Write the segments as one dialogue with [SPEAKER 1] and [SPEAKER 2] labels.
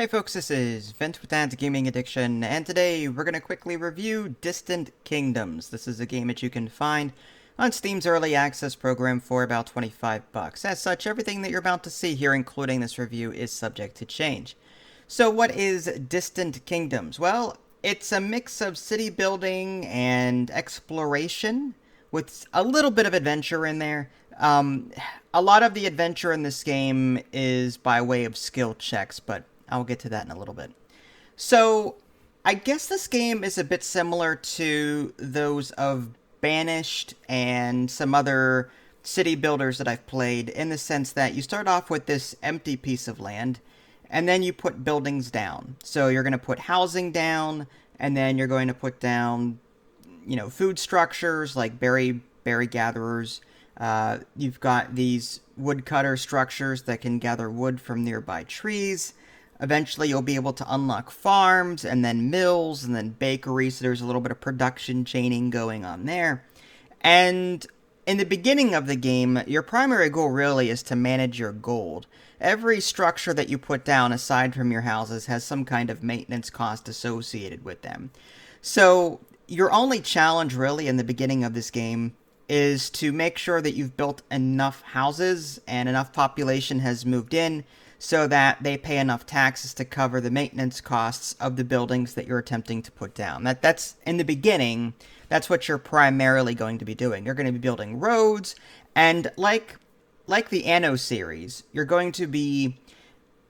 [SPEAKER 1] Hey folks, this is Vint with Dad's Gaming Addiction, and today we're going to quickly review Distant Kingdoms. This is a game that you can find on Steam's Early Access program for about 25 bucks. As such, everything that you're about to see here, including this review, is subject to change. So what is Distant Kingdoms? Well, it's a mix of city building and exploration with a little bit of adventure in there. A lot of the adventure in this game is by way of skill checks, but I'll get to that in a little bit. So, I guess this game is a bit similar to those of Banished and some other city builders that I've played, in the sense that you start off with this empty piece of land, and then you put buildings down. So you're going to put housing down, and then you're going to put down, food structures like berry gatherers. You've got these woodcutter structures that can gather wood from nearby trees. Eventually, you'll be able to unlock farms, and then mills, and then bakeries, so there's a little bit of production chaining going on there. And in the beginning of the game, your primary goal really is to manage your gold. Every structure that you put down, aside from your houses, has some kind of maintenance cost associated with them. So, your only challenge really in the beginning of this game is to make sure that you've built enough houses and enough population has moved in so that they pay enough taxes to cover the maintenance costs of the buildings that you're attempting to put down. That's in the beginning, that's what you're primarily going to be doing. You're going to be building roads, and like the Anno series, you're going to be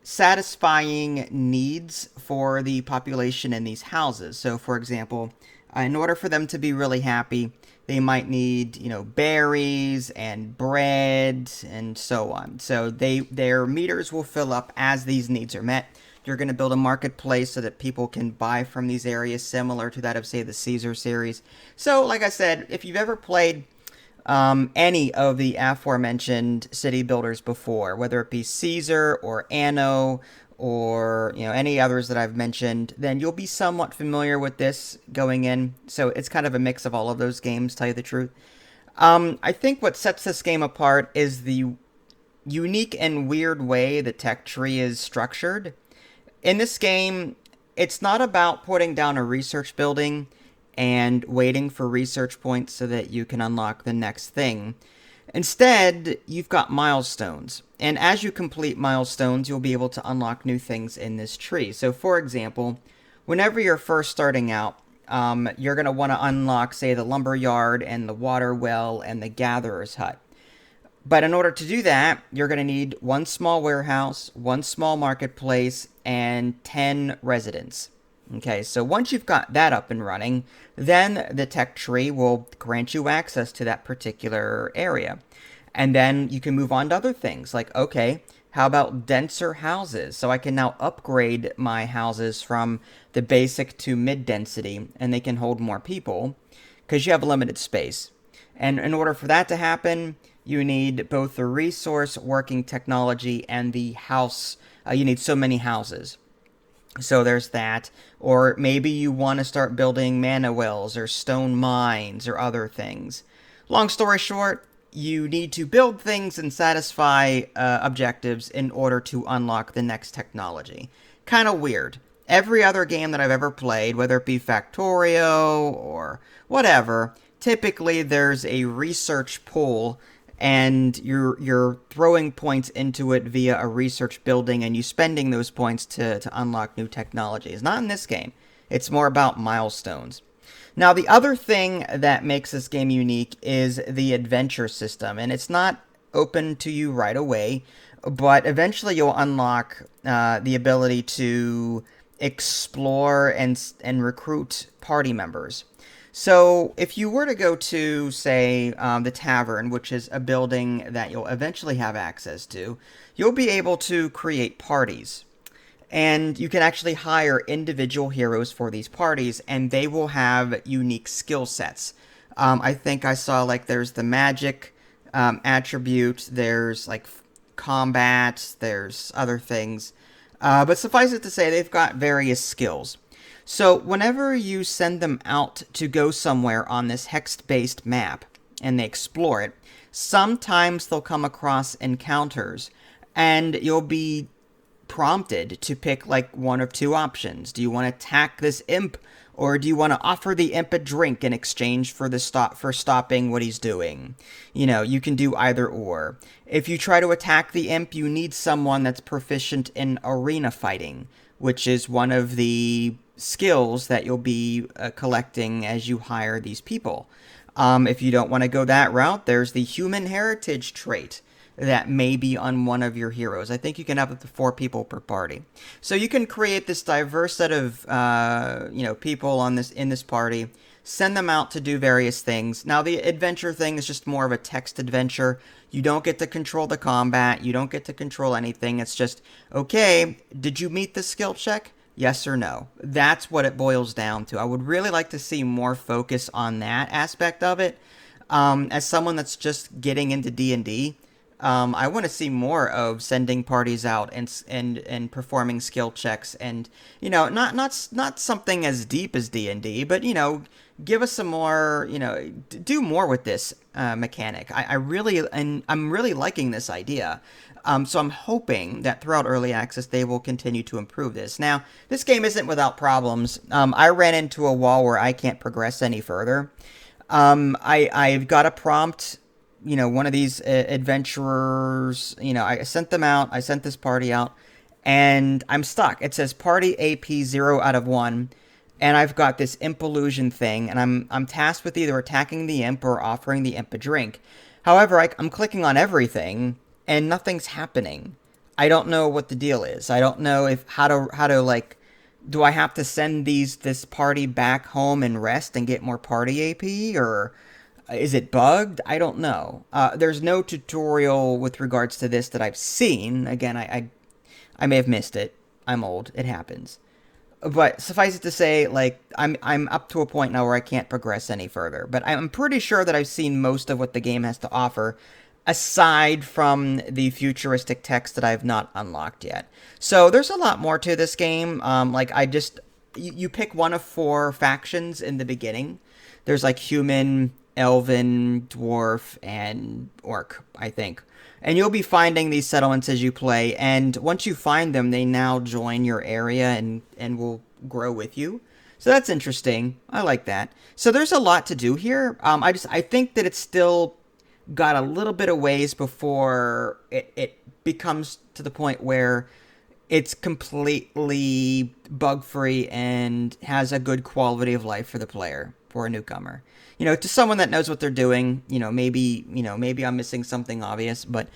[SPEAKER 1] satisfying needs for the population in these houses. So, for example, in order for them to be really happy, they might need, berries and bread and so on. So their meters will fill up as these needs are met. You're going to build a marketplace so that people can buy from these areas, similar to that of, say, the Caesar series. So, like I said, if you've ever played any of the aforementioned city builders before, whether it be Caesar or Anno or any others that I've mentioned, then you'll be somewhat familiar with this going in. So it's kind of a mix of all of those games, to tell you the truth. I think what sets this game apart is the unique and weird way the tech tree is structured. In this game, it's not about putting down a research building and waiting for research points so that you can unlock the next thing. Instead, you've got milestones, and as you complete milestones, you'll be able to unlock new things in this tree. So, for example, whenever you're first starting out, you're going to want to unlock, say, the lumber yard and the water well and the gatherer's hut. But in order to do that, you're going to need one small warehouse, one small marketplace, and 10 residents. Okay, so once you've got that up and running, then the tech tree will grant you access to that particular area. And then you can move on to other things, like, okay, how about denser houses? So I can now upgrade my houses from the basic to mid-density, and they can hold more people, because you have limited space. And in order for that to happen, you need both the resource working technology and the house. You need so many houses. So there's that. Or maybe you want to start building mana wells or stone mines or other things. Long story short, you need to build things and satisfy objectives in order to unlock the next technology. Kind of weird. Every other game that I've ever played, whether it be Factorio or whatever, typically there's a research pool, and you're throwing points into it via a research building, and you spending those points to unlock new technologies. Not in this game. It's more about milestones. Now, the other thing that makes this game unique is the adventure system, and it's not open to you right away, but eventually you'll unlock the ability to explore and recruit party members. So, if you were to go to, say, the tavern, which is a building that you'll eventually have access to, you'll be able to create parties. And you can actually hire individual heroes for these parties, and they will have unique skill sets. I think I saw, there's the magic attribute, there's, combat, there's other things. But suffice it to say, they've got various skills. So whenever you send them out to go somewhere on this hex-based map, and they explore it, sometimes they'll come across encounters, and you'll be prompted to pick like one of two options. Do you want to attack this imp, or do you want to offer the imp a drink in exchange for stopping what he's doing? You know, you can do either or. If you try to attack the imp, you need someone that's proficient in arena fighting, which is one of the skills that you'll be collecting as you hire these people. If you don't want to go that route, there's the human heritage trait that may be on one of your heroes. I think you can have up to 4 people per party. So you can create this diverse set of people in this party, send them out to do various things. Now the adventure thing is just more of a text adventure. You don't get to control the combat. You don't get to control anything. It's just, okay, did you meet the skill check? Yes or no? That's what it boils down to. I would really like to see more focus on that aspect of it. As someone that's just getting into D&D, I want to see more of sending parties out and performing skill checks, and not something as deep as D&D, but give us some more, do more with this mechanic. I'm really liking this idea. So I'm hoping that throughout early access they will continue to improve this. Now, this game isn't without problems. I ran into a wall where I can't progress any further. I've got a prompt. One of these adventurers, I sent them out. I sent this party out, and I'm stuck. It says party AP 0 out of 1, and I've got this imp illusion thing, and I'm tasked with either attacking the imp or offering the imp a drink. However, I'm clicking on everything, and nothing's happening. I don't know what the deal is. I don't know how to like. Do I have to send this party back home and rest and get more party AP, or is it bugged? I don't know. There's no tutorial with regards to this that I've seen. Again, I may have missed it. I'm old. It happens. But suffice it to say, like, I'm up to a point now where I can't progress any further. But I'm pretty sure that I've seen most of what the game has to offer, aside from the futuristic text that I've not unlocked yet. So there's a lot more to this game. You pick one of 4 factions in the beginning. There's like human, elven, dwarf, and orc, I think. And you'll be finding these settlements as you play, and once you find them, they now join your area and will grow with you. So that's interesting. I like that. So there's a lot to do here. I think that it's still got a little bit of ways before it becomes to the point where it's completely bug-free and has a good quality of life for the player, for a newcomer. To someone that knows what they're doing, maybe I'm missing something obvious, but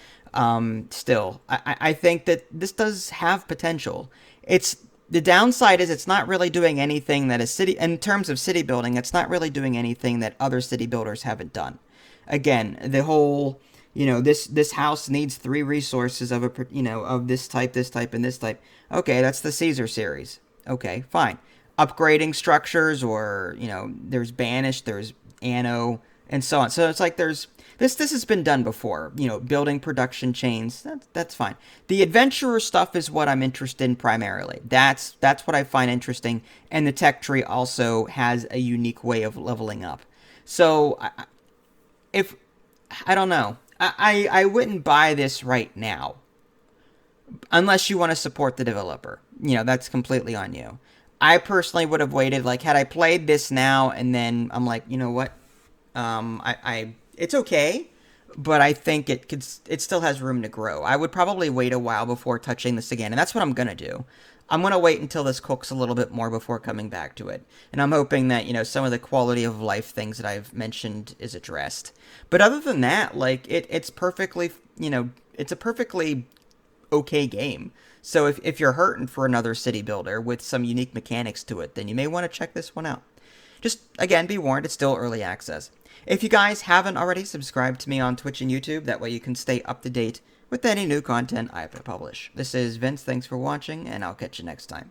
[SPEAKER 1] still, I think that this does have potential. The downside is it's not really doing anything that in terms of city building, it's not really doing anything that other city builders haven't done. Again, the whole, this house needs 3 resources of of this type, and this type. Okay, that's the Caesar series. Okay, fine. Upgrading structures, or there's Banished, there's Anno, and so on. So it's like this has been done before. Building production chains. That's fine. The adventurer stuff is what I'm interested in primarily. That's what I find interesting, and the tech tree also has a unique way of leveling up. So I don't know. I wouldn't buy this right now, unless you want to support the developer. That's completely on you. I personally would have waited. Like, had I played this now and then I'm like, you know what? It's okay, but I think it still has room to grow. I would probably wait a while before touching this again, and that's what I'm gonna do. I'm gonna wait until this cooks a little bit more before coming back to it, and I'm hoping that some of the quality of life things that I've mentioned is addressed. But other than that, like it's perfectly, it's a perfectly okay game. So if you're hurting for another city builder with some unique mechanics to it, then you may want to check this one out. Just, again, be warned, it's still early access. If you guys haven't already, subscribe to me on Twitch and YouTube. That way you can stay up to date with any new content I publish. This is Vince, thanks for watching, and I'll catch you next time.